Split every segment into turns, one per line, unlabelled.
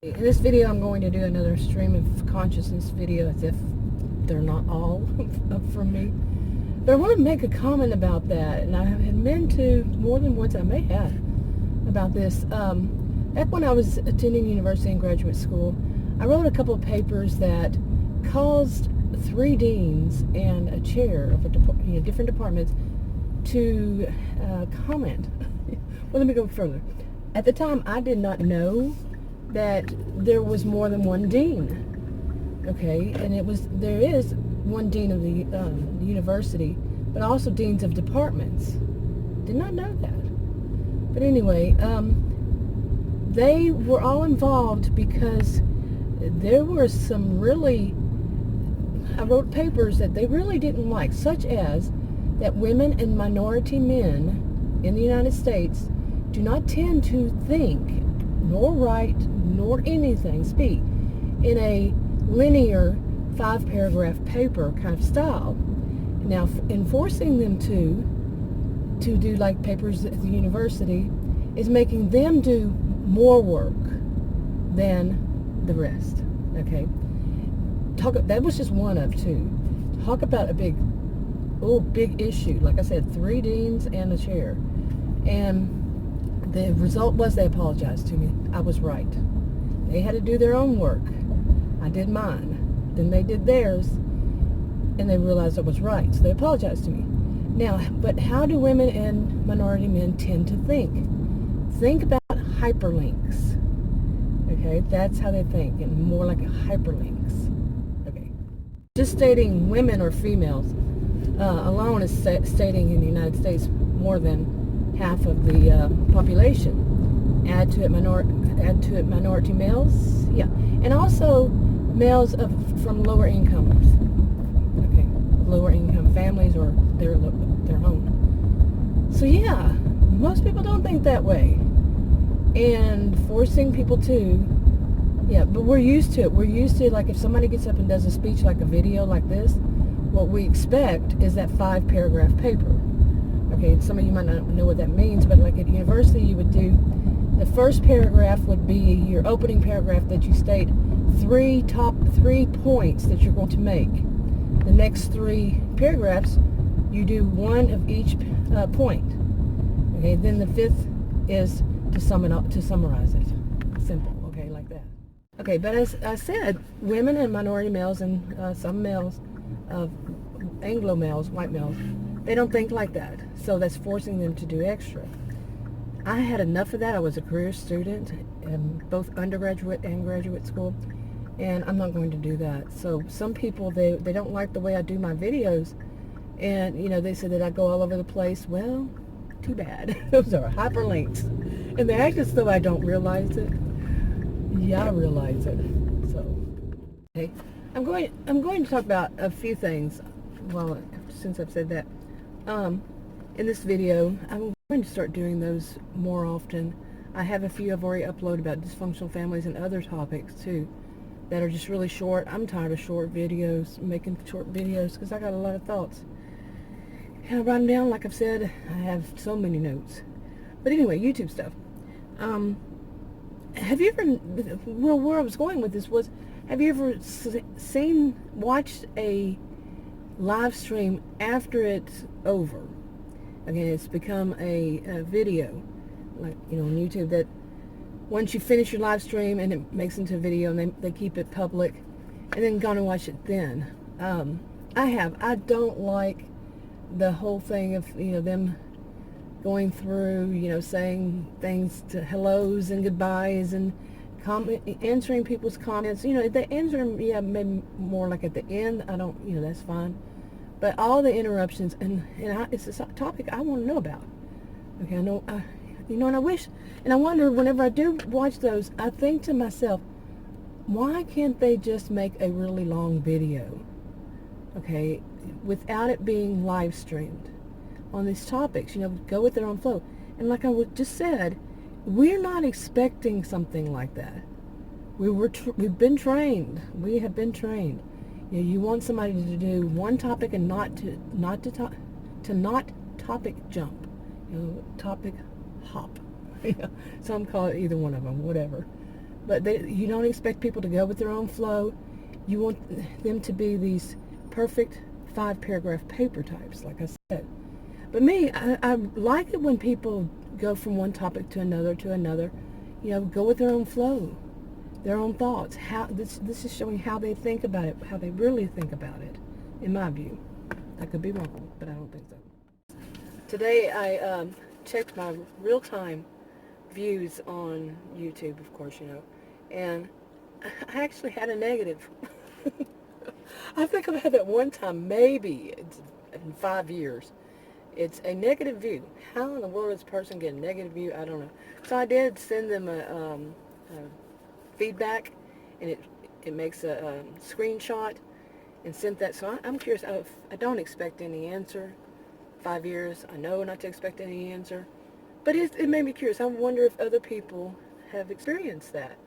In this video, I'm going to do another stream of consciousness video, as if they're not all up for me. But I want to make a comment about that, and I have meant to more than once. I may have about this. Back when I was attending university and graduate school, I wrote a couple of papers that caused 3 deans and a chair of different departments to comment. Well, let me go further. At the time, I did not know that there was more than one dean, okay, and there is one dean of the university, but also deans of departments. Did not know that. But anyway, they were all involved because there were some really, I wrote papers that they really didn't like, such as that women and minority men in the United States do not tend to think, nor write, nor anything, speak in a linear 5-paragraph paper kind of style. Now, enforcing them to do like papers at the university is making them do more work than the rest. Okay, that was just one of 2. Talk about a big issue. Like I said, 3 deans and a chair, and the result was they apologized to me. I was right. They had to do their own work. I did mine. Then they did theirs, and they realized I was right. So they apologized to me. Now, but how do women and minority men tend to think? Think about hyperlinks. Okay, that's how they think, and more like hyperlinks. Okay, just stating women or females alone is stating in the United States more than half of the population. Add to it minority males, yeah, and also males from lower incomes, okay, lower income families or their own. So yeah, most people don't think that way, and forcing people to, yeah, but we're used to it. We're used to, like, if somebody gets up and does a speech like a video like this, what we expect is that 5-paragraph paper. Okay, some of you might not know what that means, but like at university, you would do, the first paragraph would be your opening paragraph that you state top three points that you're going to make. The next 3 paragraphs, you do 1 of each point. Okay, then the 5th is to sum it up, to summarize it. Simple, okay, like that. Okay, but as I said, women and minority males and some males, Anglo males, white males, they don't think like that. So that's forcing them to do extra. I had enough of that. I was a career student in both undergraduate and graduate school, and I'm not going to do that. So some people, they don't like the way I do my videos, and they say that I go all over the place. Well, too bad. Those are hyperlinks, and they act as though I don't realize it. Yeah, I realize it. So okay, I'm going to talk about a few things. Well, since I've said that, in this video, I'm going to start doing those more often. I have a few I've already uploaded about dysfunctional families and other topics too that are just really short. I'm tired of short videos, making short videos, because I got a lot of thoughts. And I write them down, like I've said. I have so many notes. But anyway, YouTube stuff. Have you ever, well, where I was going with this was, have you ever watched a live stream after it's over? Again, it's become a video, like, on YouTube, that once you finish your live stream and it makes into a video, and they keep it public, and then go and watch it then. I don't like the whole thing of, them going through, saying things to hellos and goodbyes and answering people's comments. They answer them, yeah, maybe more like at the end. I don't, that's fine. But all the interruptions, and it's a topic I want to know about. Okay, I know, and I wish, and I wonder, whenever I do watch those, I think to myself, why can't they just make a really long video, okay, without it being live streamed on these topics, go with their own flow. And like I just said, we're not expecting something like that. We've been trained. We have been trained. You want somebody to do one topic and not topic jump, topic hop. Some call it either one of them, whatever. But you don't expect people to go with their own flow. You want them to be these perfect 5-paragraph paper types, like I said. But me, I like it when people go from one topic to another, go with their own flow, their own thoughts. How this is showing how they think about it, how they really think about it, in my view. I could be wrong, but I don't think so. Today I checked my real-time views on YouTube, of course, and I actually had a negative. I think I've had that one time, maybe in 5 years. It's a negative view. How in the world does a person get a negative view? I don't know. So I did send them a feedback, and it makes a screenshot and sent that. So I'm curious. I don't expect any answer. 5 years, I know not to expect any answer. But it made me curious. I wonder if other people have experienced that.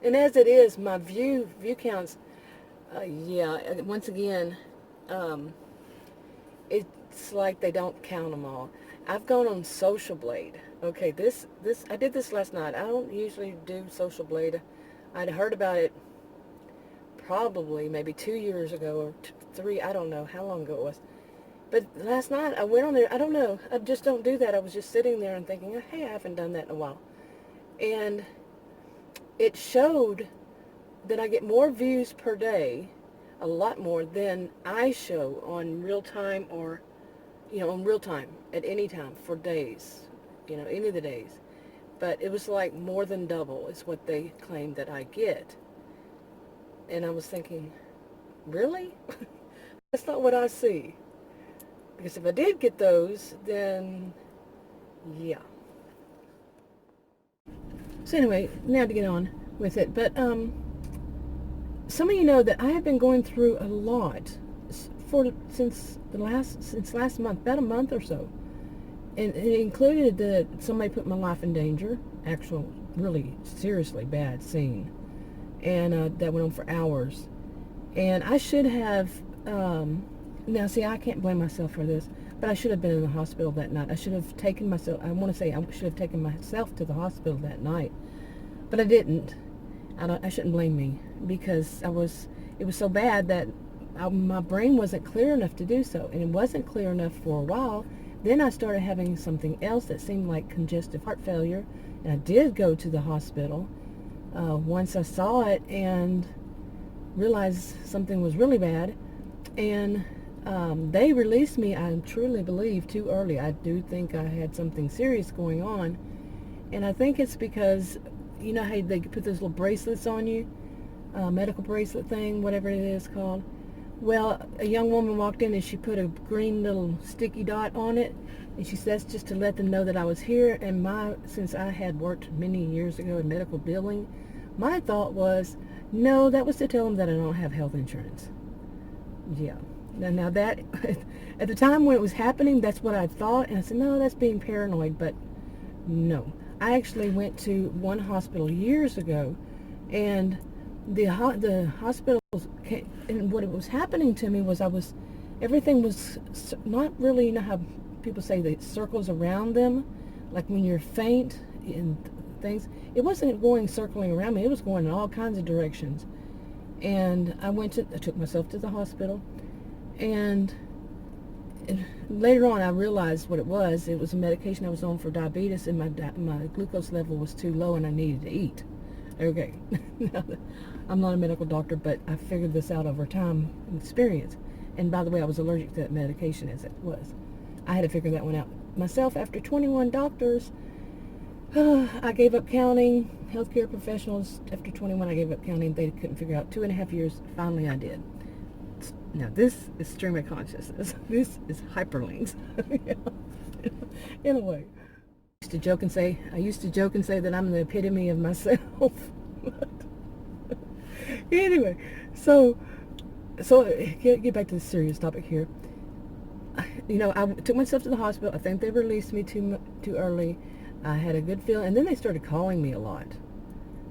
And as it is, my view counts, once again, it's like they don't count them all. I've gone on Social Blade. Okay, I did this last night. I don't usually do Social Blade. I'd heard about it probably maybe 2 years ago or 3. I don't know how long ago it was. But last night I went on there. I don't know. I just don't do that. I was just sitting there and thinking, hey, I haven't done that in a while. And it showed that I get more views per day, a lot more than I show on real time or, on real time at any time for days, any of the days. But it was like more than double is what they claim that I get. And I was thinking, really? That's not what I see. Because if I did get those, then, yeah. So anyway, now to get on with it. But some of you know that I have been going through a lot since last month, about a month or so. And it included that somebody put my life in danger, actual, really seriously bad scene. And that went on for hours. And I should have... now, see, I can't blame myself for this, but I should have been in the hospital that night. I should have taken myself, I should have taken myself to the hospital that night, but I didn't. I shouldn't blame me, because it was so bad that my brain wasn't clear enough to do so, and it wasn't clear enough for a while. Then I started having something else that seemed like congestive heart failure, and I did go to the hospital once I saw it and realized something was really bad, and they released me, I truly believe, too early. I do think I had something serious going on. And I think it's because, you know how they put those little bracelets on you? Medical bracelet thing, whatever it is called. Well, a young woman walked in and she put a green little sticky dot on it. And she says just to let them know that I was here. And since I had worked many years ago in medical billing, my thought was, no, that was to tell them that I don't have health insurance. Yeah. Now that, at the time when it was happening, that's what I thought, and I said, no, that's being paranoid, but no. I actually went to one hospital years ago, and the hospitals, and what was happening to me was everything was not really, how people say the circles around them, like when you're faint and things. It wasn't circling around me, it was going in all kinds of directions. And I took myself to the hospital. And later on, I realized what it was. It was a medication I was on for diabetes, and my glucose level was too low, and I needed to eat. Okay, I'm not a medical doctor, but I figured this out over time and experience. And by the way, I was allergic to that medication as it was. I had to figure that one out myself after 21 doctors. I gave up counting. Healthcare professionals, after 21, I gave up counting. They couldn't figure out. 2.5 years, finally I did. Now, this is stream of consciousness. This is hyperlinks. In a way. I used to joke and say that I'm the epitome of myself. Anyway, so get back to the serious topic here. I took myself to the hospital. I think they released me too early. I had a good feeling, and then they started calling me a lot.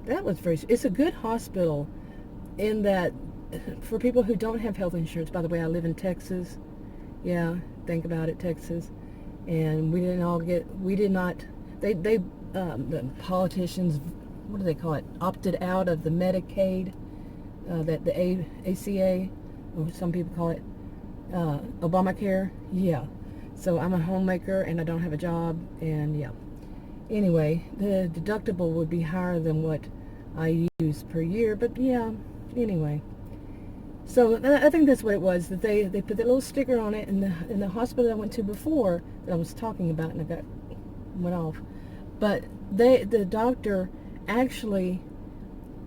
That was it's a good hospital in that, for people who don't have health insurance. By the way, I live in Texas. Yeah, think about it, Texas. And the politicians what do they call it, opted out of the Medicaid, that the ACA, or some people call it Obamacare. Yeah. So I'm a homemaker and I don't have a job, and yeah. Anyway, the deductible would be higher than what I use per year, but yeah, anyway. So I think that's what it was, that they put that little sticker on it in the hospital I went to before that I was talking about, and I went off. But the doctor actually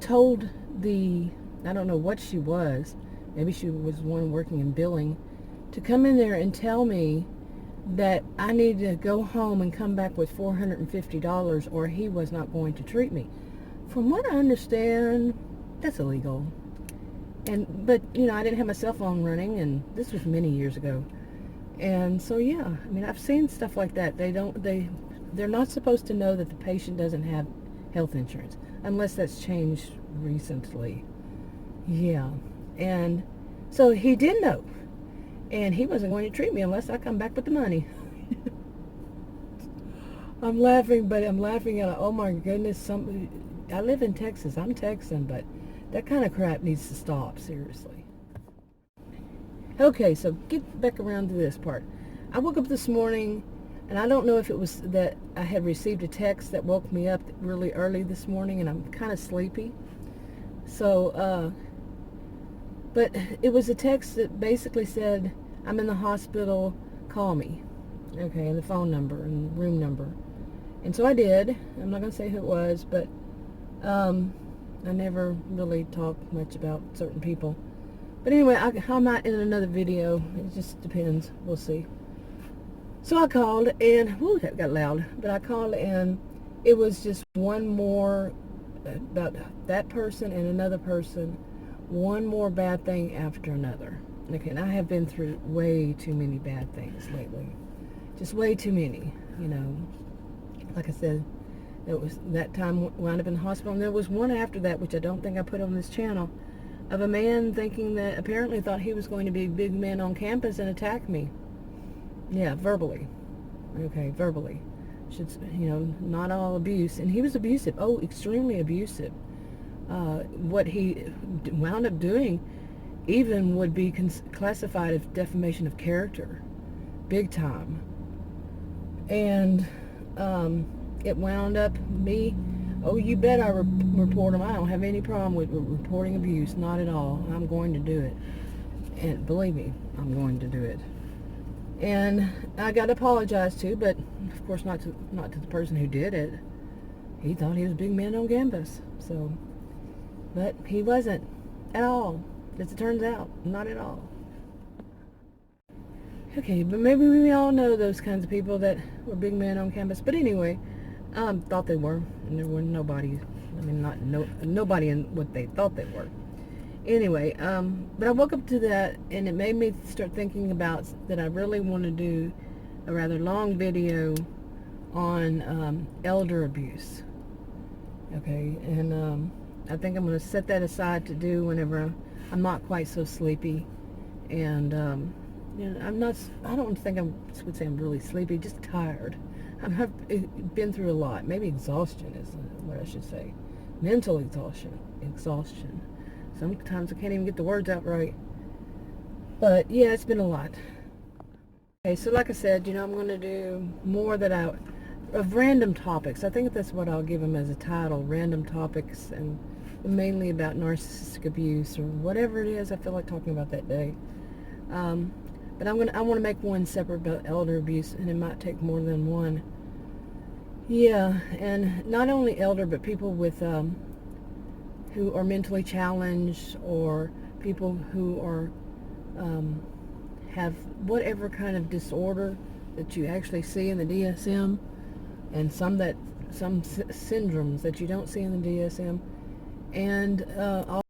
told I don't know what she was, maybe she was one working in billing, to come in there and tell me that I needed to go home and come back with $450 or he was not going to treat me. From what I understand, that's illegal. But you know, I didn't have my cell phone running, and this was many years ago. And so yeah, I mean, I've seen stuff like that. They're not supposed to know that the patient doesn't have health insurance unless that's changed recently. Yeah. And so he did know. And he wasn't going to treat me unless I come back with the money. I'm laughing, but I'm laughing at, oh my goodness, I live in Texas. I'm Texan, but that kind of crap needs to stop, seriously. Okay, so get back around to this part. I woke up this morning, and I don't know if it was that I had received a text that woke me up really early this morning, and I'm kind of sleepy. So, but it was a text that basically said, I'm in the hospital, call me. Okay, and the phone number and the room number. And so I did. I'm not going to say who it was, but I never really talk much about certain people. But anyway, I might in another video. It just depends. We'll see. So I called, and whoo, that got loud. But I called, and it was just one more about that person and another person. One more bad thing after another. Okay, and I have been through way too many bad things lately. Just way too many, you know. Like I said, it was that time wound up in the hospital, and there was one after that, which I don't think I put on this channel, of a man apparently thought he was going to be a big man on campus and attack me. Yeah, verbally. Okay, verbally. You know, not all abuse. And he was abusive. Oh, extremely abusive. What he wound up doing even would be classified as defamation of character, big time. And it wound up me, oh, you bet I report him. I don't have any problem with reporting abuse, not at all. I'm going to do it. And believe me, I'm going to do it. And I got to apologize to, but of course not to the person who did it. He thought he was a big man on campus. So, but he wasn't at all. As it turns out, not at all. Okay, but maybe we all know those kinds of people that were big men on campus. But anyway, thought they were, and there were nobody. I mean, nobody in what they thought they were. Anyway, but I woke up to that, and it made me start thinking about that I really want to do a rather long video on elder abuse. Okay, and I think I'm going to set that aside to do whenever I'm not quite so sleepy, and you know, I don't think I would say I'm really sleepy, just tired. I've been through a lot. Maybe exhaustion is what I should say. Mental exhaustion. Sometimes I can't even get the words out right. But yeah, it's been a lot. Okay, so like I said, you know, I'm going to do more of random topics. I think that's what I'll give them as a title, random topics, and mainly about narcissistic abuse or whatever it is I feel like talking about that day. But I want to make one separate about elder abuse, and it might take more than one. Yeah, and not only elder, but people with who are mentally challenged, or people who are have whatever kind of disorder that you actually see in the DSM, and some syndromes that you don't see in the DSM, and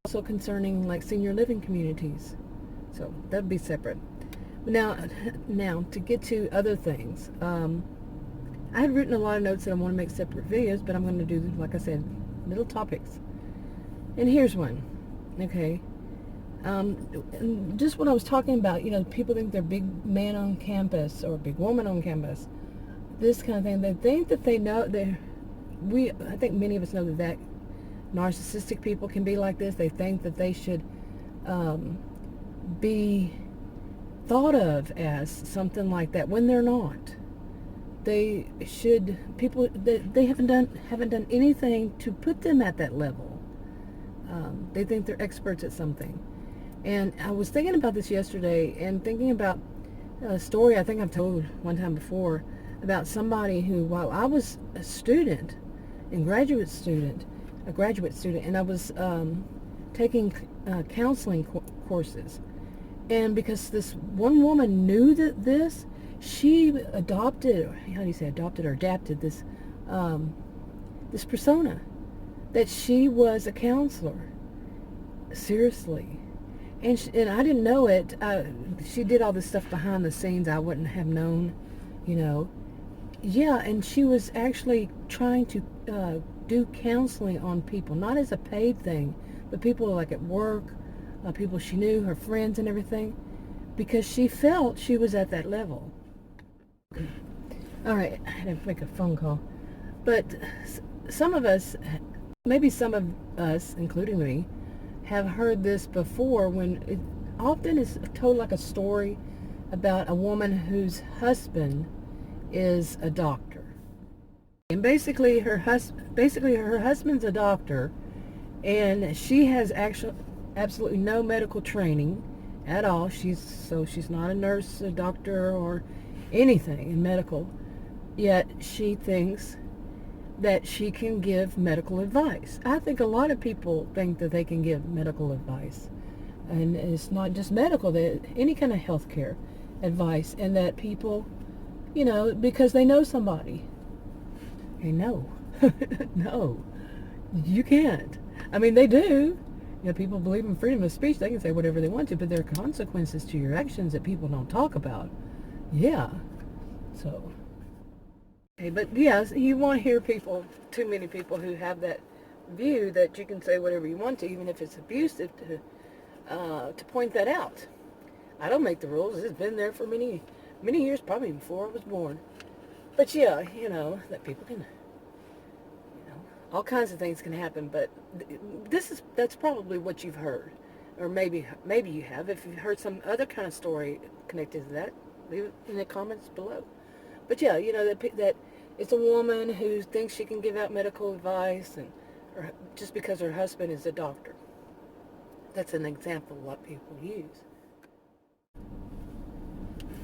also concerning like senior living communities. So that'd be separate. Now to get to other things, I had written a lot of notes that I want to make separate videos, but I'm going to do, like I said, little topics. And here's one. Okay. And just what I was talking about, you know, people think they're big man on campus or big woman on campus, this kind of thing. They think that they know I think many of us know that narcissistic people can be like this. They think that they should be thought of as something like that when they're not. They should, people, they haven't done anything to put them at that level. They think they're experts at something. And I was thinking about this yesterday and thinking about a story I think I've told one time before about somebody who, while I was a student, a graduate student, and I was taking counseling courses. And because this one woman knew that she adopted, how do you say adopted or adapted this this persona, that she was a counselor. Seriously. And I didn't know it. She did all this stuff behind the scenes I wouldn't have known, you know. Yeah, and she was actually trying to do counseling on people, not as a paid thing, but people like at work, people she knew, her friends and everything, because she felt she was at that level. All right, I had to make a phone call. But some of us, maybe some of us, including me, have heard this before, when it often is told like a story about a woman whose husband is a doctor. And basically her husband's a doctor, and she has absolutely no medical training at all. She's not a nurse, a doctor, or anything in medical, yet she thinks that she can give medical advice. I think a lot of people think that they can give medical advice, and it's not just medical, that any kind of healthcare advice, and that people, you know, because they know somebody. Hey, no, no, you can't. I mean, they do. You know, people believe in freedom of speech. They can say whatever they want to, but there are consequences to your actions that people don't talk about. Yeah. So, okay, but yes, you won't hear too many people who have that view that you can say whatever you want to, even if it's abusive, to point that out. I don't make the rules. It's been there for many years, probably before I was born. But yeah, you know, that people can, you know, all kinds of things can happen. But that's probably what you've heard, or maybe you have. If you've heard some other kind of story connected to that, leave it in the comments below. But yeah, you know, that it's a woman who thinks she can give out medical advice, and just because her husband is a doctor. That's an example of what people use.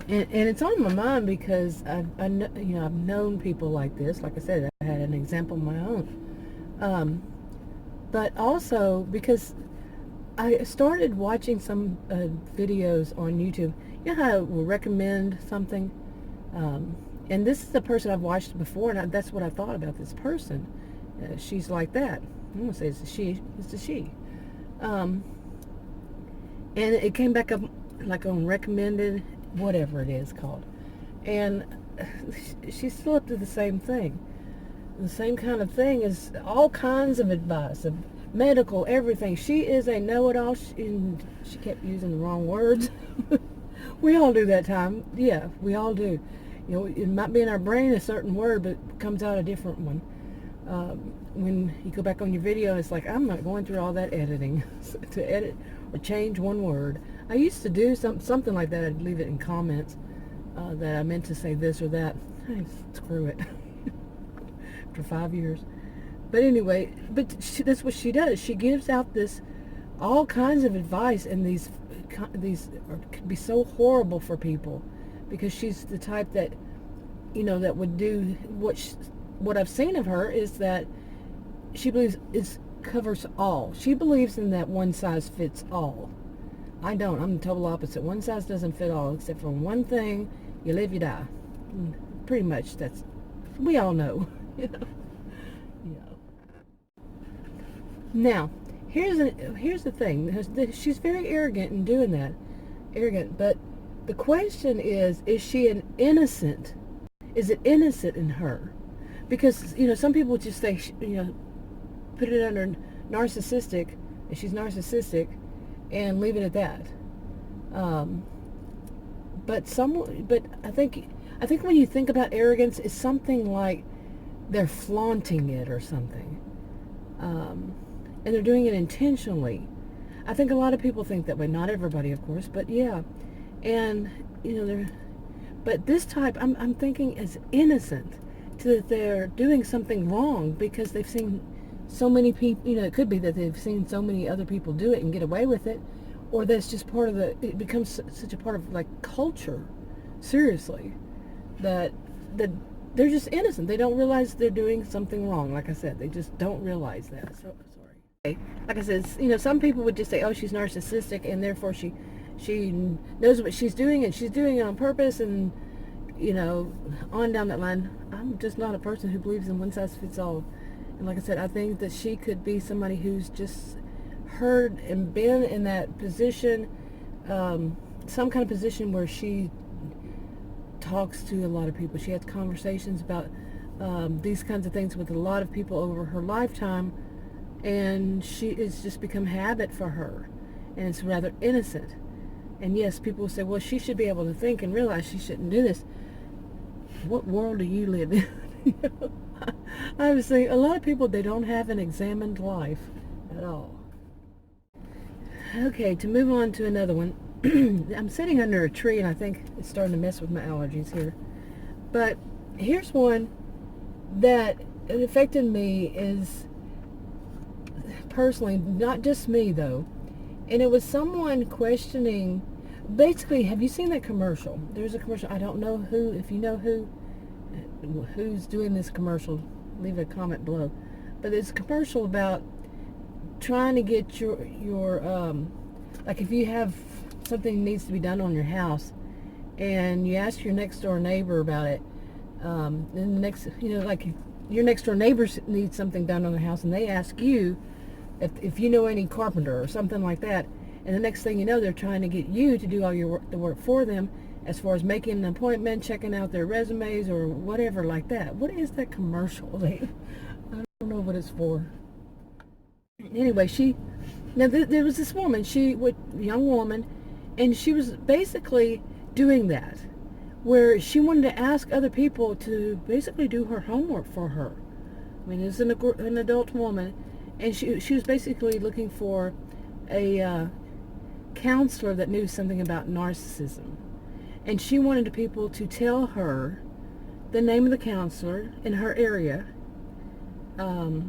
And it's on my mind because I've known people like this. Like I said, I had an example of my own. But also because I started watching some videos on YouTube. You know how I will recommend something? And this is a person I've watched before, and that's what I thought about this person. She's like that. I'm going to say it's a she. It's a she. And it came back up like on recommended, whatever it is called. And she's still up to the same thing. The same kind of thing is all kinds of advice, of medical, everything. She is a know-it-all. She kept using the wrong words. We all do that time. Yeah, we all do. You know, it might be in our brain a certain word, but it comes out a different one. When you go back on your video, it's like, I'm not going through all that editing to edit or change one word. I used to do something like that. I'd leave it in comments that I meant to say this or that. Screw it. After 5 years. But anyway, that's what she does. She gives out all kinds of advice, and these can be so horrible for people, because she's the type that, you know, that would do what I've seen of her is that she believes it covers all. She believes in that one size fits all. I don't. I'm the total opposite. One size doesn't fit all, except for one thing: you live, you die. Pretty much. We all know. You know. Now, here's the thing. She's very arrogant in doing that. Arrogant, but the question is she an innocent? Is it innocent in her? Because, you know, some people just say, you know, put it under narcissistic, and she's narcissistic, and leave it at that. But I think when you think about arrogance, it's something like they're flaunting it or something. and they're doing it intentionally. I think a lot of people think that way. Not everybody, of course, but yeah. And, but this type, I'm thinking is innocent, to that they're doing something wrong because they've seen so many people, it could be that they've seen so many other people do it and get away with it, or that's just part of it becomes such a part of like culture, seriously, that they're just innocent. They don't realize they're doing something wrong. Like I said, they just don't realize that. So sorry. Like I said, some people would just say, oh, she's narcissistic, and therefore she knows what she's doing, and she's doing it on purpose, and on down that line. I'm just not a person who believes in one size fits all. And like I said, I think that she could be somebody who's just heard and been in that position, some kind of position where she talks to a lot of people. She has conversations about these kinds of things with a lot of people over her lifetime, and it's just become habit for her, and it's rather innocent. And yes, people will say, well, she should be able to think and realize she shouldn't do this. What world do you live in? I was saying, a lot of people, they don't have an examined life at all. Okay, to move on to another one. I'm sitting under a tree, and I think it's starting to mess with my allergies here. But here's one that it affected me, is personally, not just me though. And it was someone questioning, basically, have you seen that commercial? There's a commercial, I don't know who, if you know who's doing this commercial, leave a comment below. But it's a commercial about trying to get your like if you have something needs to be done on your house, and you ask your next door neighbor about it, then the next, like your next door neighbors need something done on their house, and they ask you if you know any carpenter or something like that, and the next thing you know, they're trying to get you to do all the work for them, as far as making an appointment, checking out their resumes, or whatever like that. What is that commercial? I don't know what it's for. Anyway, there was this woman, young woman, and she was basically doing that, where she wanted to ask other people to basically do her homework for her. I mean, it's an adult woman, and she was basically looking for a counselor that knew something about narcissism. And she wanted people to tell her the name of the counselor in her area, to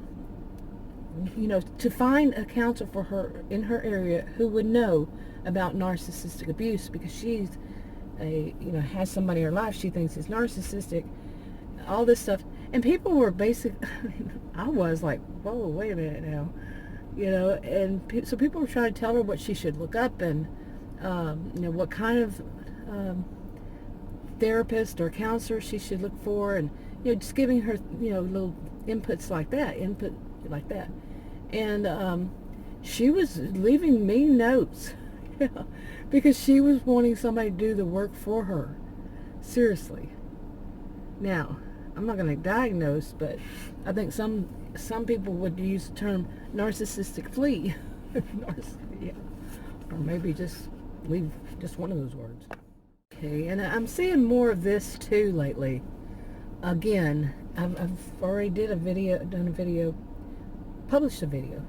find a counselor for her in her area who would know about narcissistic abuse, because she's has somebody in her life she thinks is narcissistic, all this stuff. And people were I was like, whoa, wait a minute now, and so people were trying to tell her what she should look up, and what kind of therapist or counselor she should look for, and just giving her little inputs like that, and she was leaving me notes because she was wanting somebody to do the work for her. Seriously. Now, I'm not going to diagnose, but I think some people would use the term narcissistic flea. Yeah. Or maybe just leave just one of those words. Okay, and I'm seeing more of this too lately. Again, I've already published a video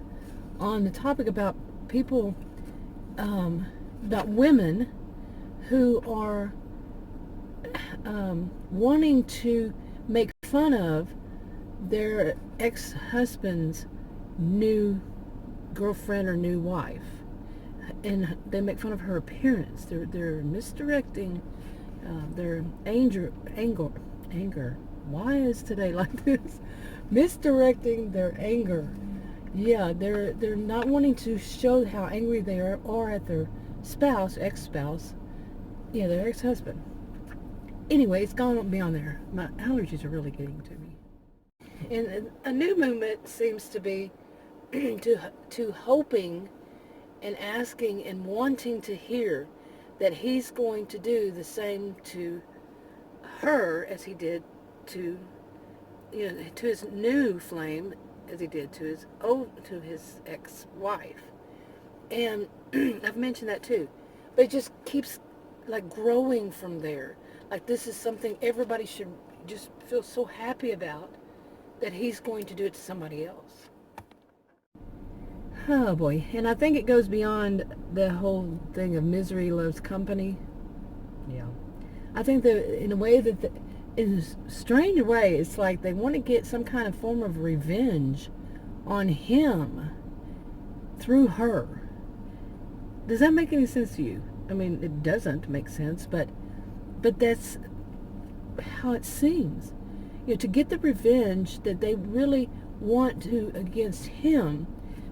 on the topic about people, about women who are wanting to make fun of their ex-husband's new girlfriend or new wife, and they make fun of her appearance. They're misdirecting their anger. Why is today like this? Misdirecting their anger. Yeah, they're not wanting to show how angry they are at their ex-spouse. Yeah, their ex-husband. Anyway, it's gone beyond there. My allergies are really getting to me. And a new movement seems to be to hoping and asking and wanting to hear that he's going to do the same to her as he did to his new flame, as he did to his ex-wife. And I've mentioned that too, but it just keeps like growing from there. Like, this is something everybody should just feel so happy about, that he's going to do it to somebody else. Oh boy. And I think it goes beyond the whole thing of misery loves company. Yeah. I think that in a way that, in a strange way, it's like they want to get some kind of form of revenge on him through her. Does that make any sense to you? I mean, it doesn't make sense, but that's how it seems. To get the revenge that they really want to against him,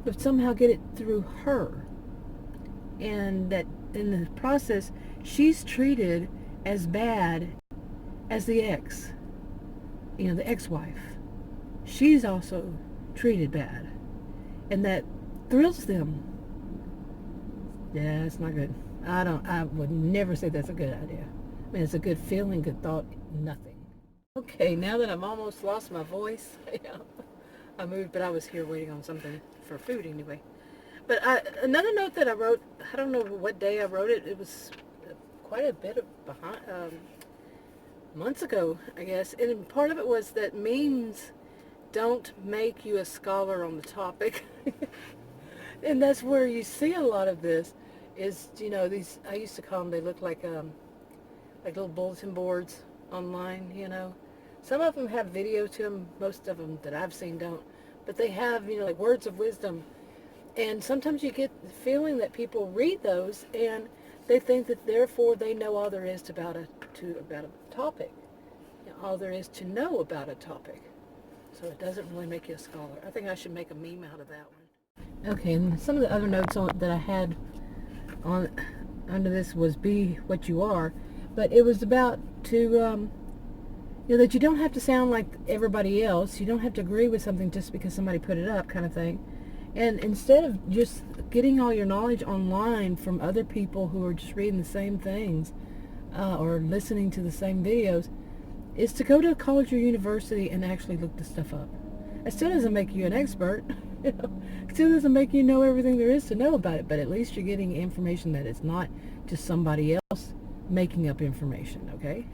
but somehow get it through her. And that in the process, she's treated as bad as the ex, the ex-wife. She's also treated bad. And that thrills them. Yeah, it's not good. I would never say that's a good idea. I mean, it's a good feeling, good thought, nothing. Okay, now that I'm almost lost my voice, I moved, but I was here waiting on something for food anyway. But another note that I wrote, I don't know what day I wrote it. It was quite a bit of behind, months ago, I guess. And part of it was that memes don't make you a scholar on the topic. And that's where you see a lot of this is, these, I used to call them, they look like little bulletin boards online, Some of them have video to them. Most of them that I've seen don't. But they have, like words of wisdom. And sometimes you get the feeling that people read those and they think that therefore they know all there is about a topic. All there is to know about a topic. So it doesn't really make you a scholar. I think I should make a meme out of that one. Okay, and some of the other notes that I had under this was be what you are. But it was about that you don't have to sound like everybody else. You don't have to agree with something just because somebody put it up, kind of thing. And instead of just getting all your knowledge online from other people who are just reading the same things or listening to the same videos, is to go to a college or university and actually look this stuff up. It still doesn't make you an expert. It still doesn't make you know everything there is to know about it, but at least you're getting information that is not just somebody else making up information, okay?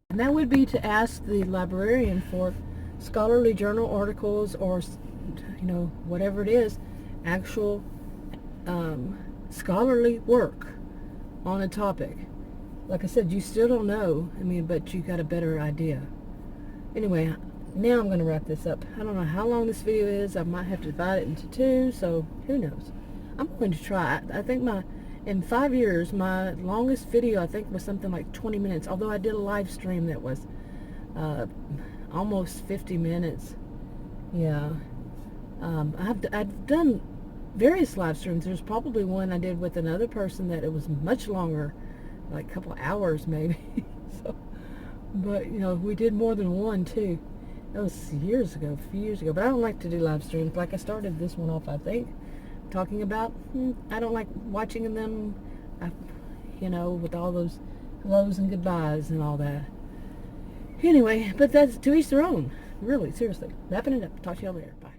And that would be to ask the librarian for scholarly journal articles or, whatever it is, actual scholarly work on a topic. Like I said, you still don't know, but you got a better idea. Anyway, now I'm going to wrap this up. I don't know how long this video is. I might have to divide it into two, so who knows. I'm going to try. I think in 5 years, my longest video, I think, was something like 20 minutes, although I did a live stream that was almost 50 minutes. Yeah. I've done various live streams. There's probably one I did with another person that it was much longer, like a couple of hours maybe. But, we did more than one, too. That was a few years ago. But I don't like to do live streams. Like I started this one off, I think, talking about, I don't like watching them, with all those hellos and goodbyes and all that. Anyway, but that's to each their own. Really, seriously. Wrapping it up. Talk to y'all later. Bye.